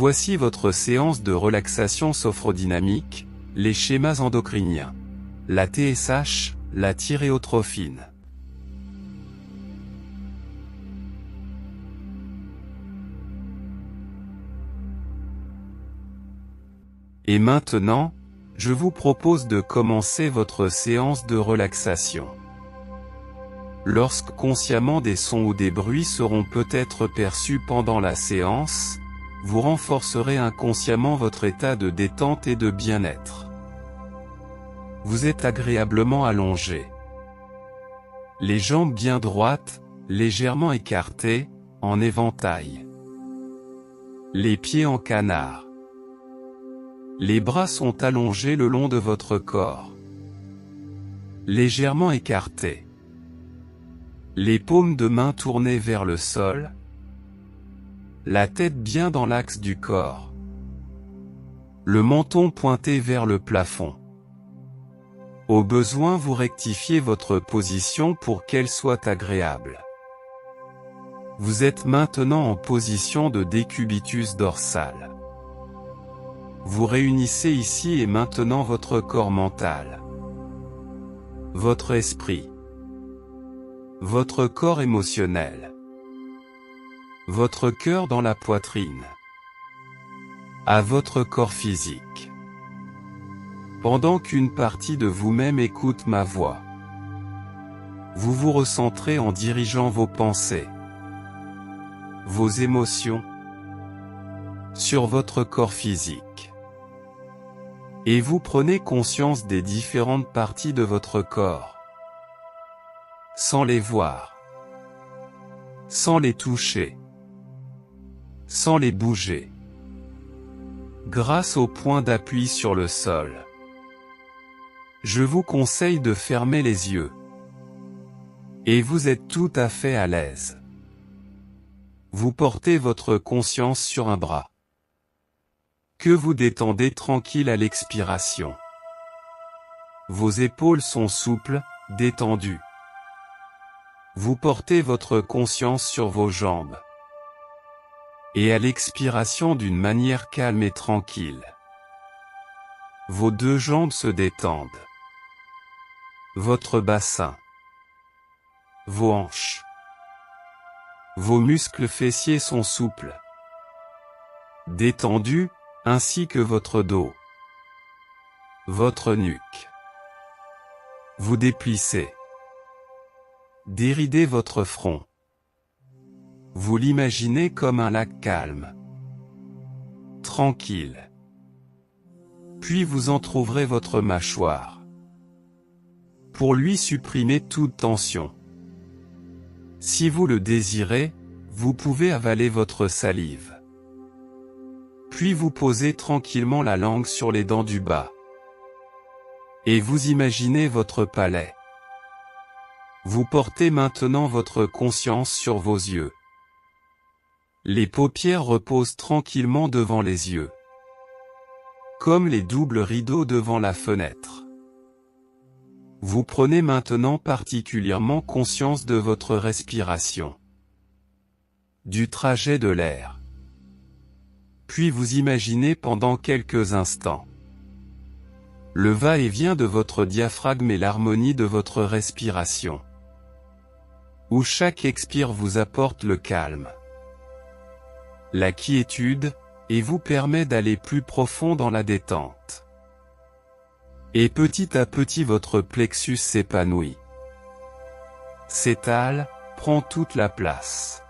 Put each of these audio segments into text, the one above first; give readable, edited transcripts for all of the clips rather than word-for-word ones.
Voici votre séance de relaxation sophodynamique, les schémas endocriniens. La TSH, la thyréotrophine. Et maintenant, je vous propose de commencer votre séance de relaxation. Lorsque consciemment des sons ou des bruits seront peut-être perçus pendant la séance, vous renforcerez inconsciemment votre état de détente et de bien-être. Vous êtes agréablement allongé. Les jambes bien droites, légèrement écartées, en éventail. Les pieds en canard. Les bras sont allongés le long de votre corps. Légèrement écartés. Les paumes de main tournées vers le sol. La tête bien dans l'axe du corps. Le menton pointé vers le plafond. Au besoin, vous rectifiez votre position pour qu'elle soit agréable. Vous êtes maintenant en position de décubitus dorsal. Vous réunissez ici et maintenant votre corps mental, votre esprit, votre corps émotionnel, votre cœur dans la poitrine, à votre corps physique. Pendant qu'une partie de vous-même écoute ma voix, vous vous recentrez en dirigeant vos pensées, vos émotions, sur votre corps physique. Et vous prenez conscience des différentes parties de votre corps, sans les voir, sans les toucher, sans les bouger, grâce au point d'appui sur le sol. Je vous conseille de fermer les yeux. Et vous êtes tout à fait à l'aise. Vous portez votre conscience sur un bras, que vous détendez tranquille à l'expiration. Vos épaules sont souples, détendues. Vous portez votre conscience sur vos jambes. Et à l'expiration d'une manière calme et tranquille. Vos deux jambes se détendent. Votre bassin. Vos hanches. Vos muscles fessiers sont souples, détendus, ainsi que votre dos. Votre nuque. Vous déplissez. Déridez votre front. Vous l'imaginez comme un lac calme, tranquille. Puis vous entr'ouvrez votre mâchoire, pour lui supprimer toute tension. Si vous le désirez, vous pouvez avaler votre salive. Puis vous posez tranquillement la langue sur les dents du bas. Et vous imaginez votre palais. Vous portez maintenant votre conscience sur vos yeux. Les paupières reposent tranquillement devant les yeux, comme les doubles rideaux devant la fenêtre. Vous prenez maintenant particulièrement conscience de votre respiration, du trajet de l'air. Puis vous imaginez pendant quelques instants le va-et-vient de votre diaphragme et l'harmonie de votre respiration, où chaque expire vous apporte le calme, la quiétude, et vous permet d'aller plus profond dans la détente. Et petit à petit votre plexus s'épanouit, s'étale, prend toute la place,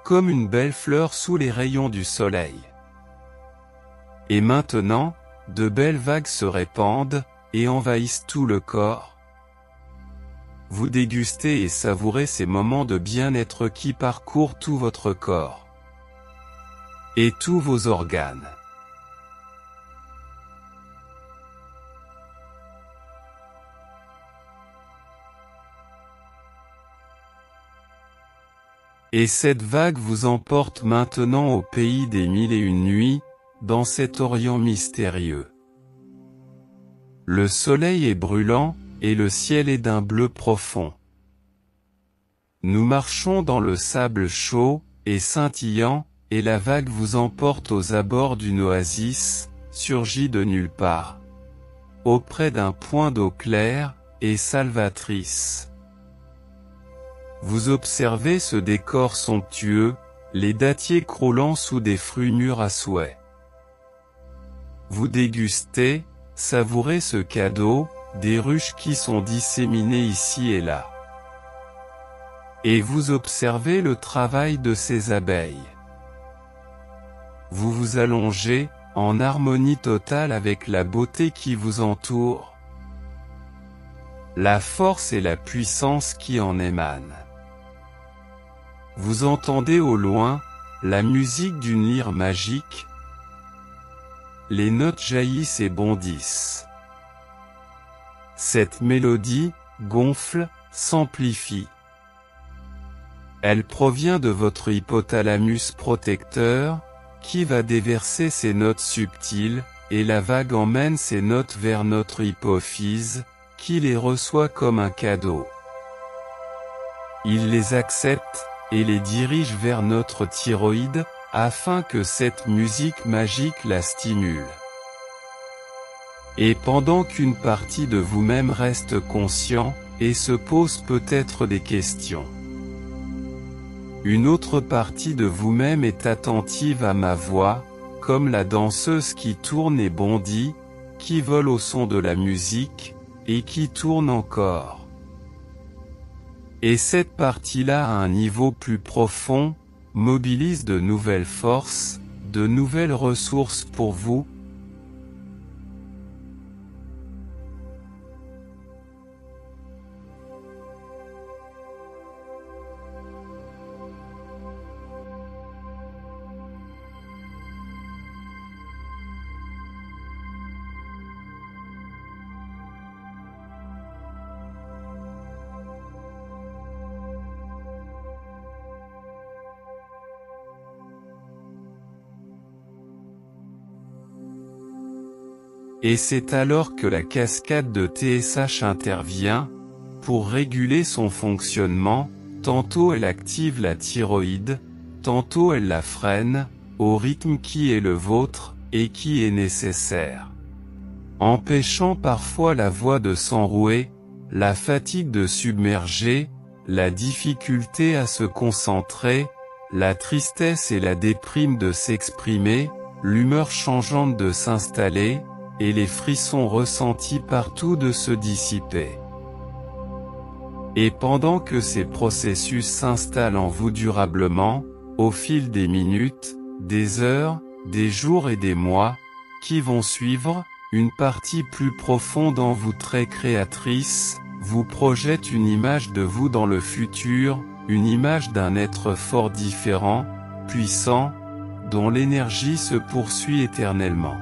comme une belle fleur sous les rayons du soleil. Et maintenant, de belles vagues se répandent, et envahissent tout le corps. Vous dégustez et savourez ces moments de bien-être qui parcourent tout votre corps, et tous vos organes. Et cette vague vous emporte maintenant au pays des 1001 nuits, dans cet Orient mystérieux. Le soleil est brûlant, et le ciel est d'un bleu profond. Nous marchons dans le sable chaud, et scintillant, et la vague vous emporte aux abords d'une oasis, surgie de nulle part, auprès d'un point d'eau claire et salvatrice. Vous observez ce décor somptueux, les dattiers croulant sous des fruits mûrs à souhait. Vous dégustez, savourez ce cadeau, des ruches qui sont disséminées ici et là. Et vous observez le travail de ces abeilles. Vous vous allongez, en harmonie totale avec la beauté qui vous entoure, la force et la puissance qui en émanent. Vous entendez au loin, la musique d'une lyre magique. Les notes jaillissent et bondissent. Cette mélodie, gonfle, s'amplifie. Elle provient de votre hypothalamus protecteur, qui va déverser ses notes subtiles, et la vague emmène ces notes vers notre hypophyse, qui les reçoit comme un cadeau. Il les accepte, et les dirige vers notre thyroïde, afin que cette musique magique la stimule. Et pendant qu'une partie de vous-même reste conscient, et se pose peut-être des questions, une autre partie de vous-même est attentive à ma voix, comme la danseuse qui tourne et bondit, qui vole au son de la musique, et qui tourne encore. Et cette partie-là à un niveau plus profond, mobilise de nouvelles forces, de nouvelles ressources pour vous. Et c'est alors que la cascade de TSH intervient, pour réguler son fonctionnement. Tantôt elle active la thyroïde, tantôt elle la freine, au rythme qui est le vôtre, et qui est nécessaire, empêchant parfois la voix de s'enrouer, la fatigue de submerger, la difficulté à se concentrer, la tristesse et la déprime de s'exprimer, l'humeur changeante de s'installer, et les frissons ressentis partout de se dissiper. Et pendant que ces processus s'installent en vous durablement, au fil des minutes, des heures, des jours et des mois, qui vont suivre, une partie plus profonde en vous très créatrice, vous projette une image de vous dans le futur, une image d'un être fort différent, puissant, dont l'énergie se poursuit éternellement.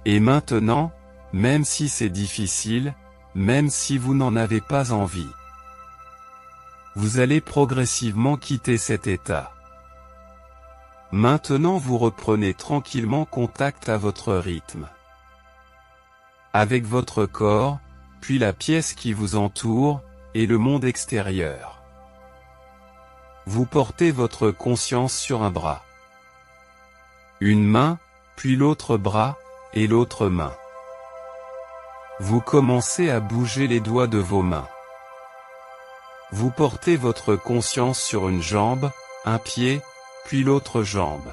Et maintenant, même si c'est difficile, même si vous n'en avez pas envie, vous allez progressivement quitter cet état. Maintenant vous reprenez tranquillement contact à votre rythme, avec votre corps, puis la pièce qui vous entoure, et le monde extérieur. Vous portez votre conscience sur un bras. Une main, puis l'autre bras, et l'autre main. Vous commencez à bouger les doigts de vos mains. Vous portez votre conscience sur une jambe, un pied, puis l'autre jambe.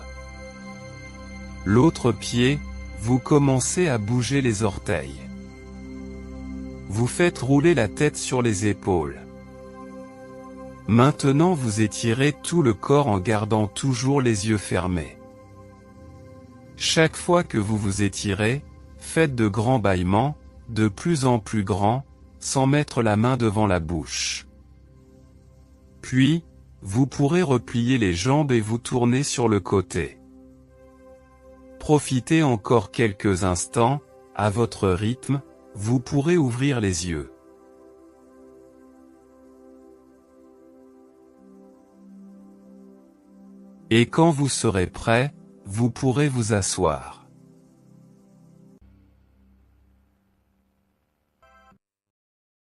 L'autre pied, vous commencez à bouger les orteils. Vous faites rouler la tête sur les épaules. Maintenant vous étirez tout le corps en gardant toujours les yeux fermés. Chaque fois que vous vous étirez, faites de grands bâillements, de plus en plus grands, sans mettre la main devant la bouche. Puis, vous pourrez replier les jambes et vous tourner sur le côté. Profitez encore quelques instants, à votre rythme, vous pourrez ouvrir les yeux. Et quand vous serez prêt, vous pourrez vous asseoir.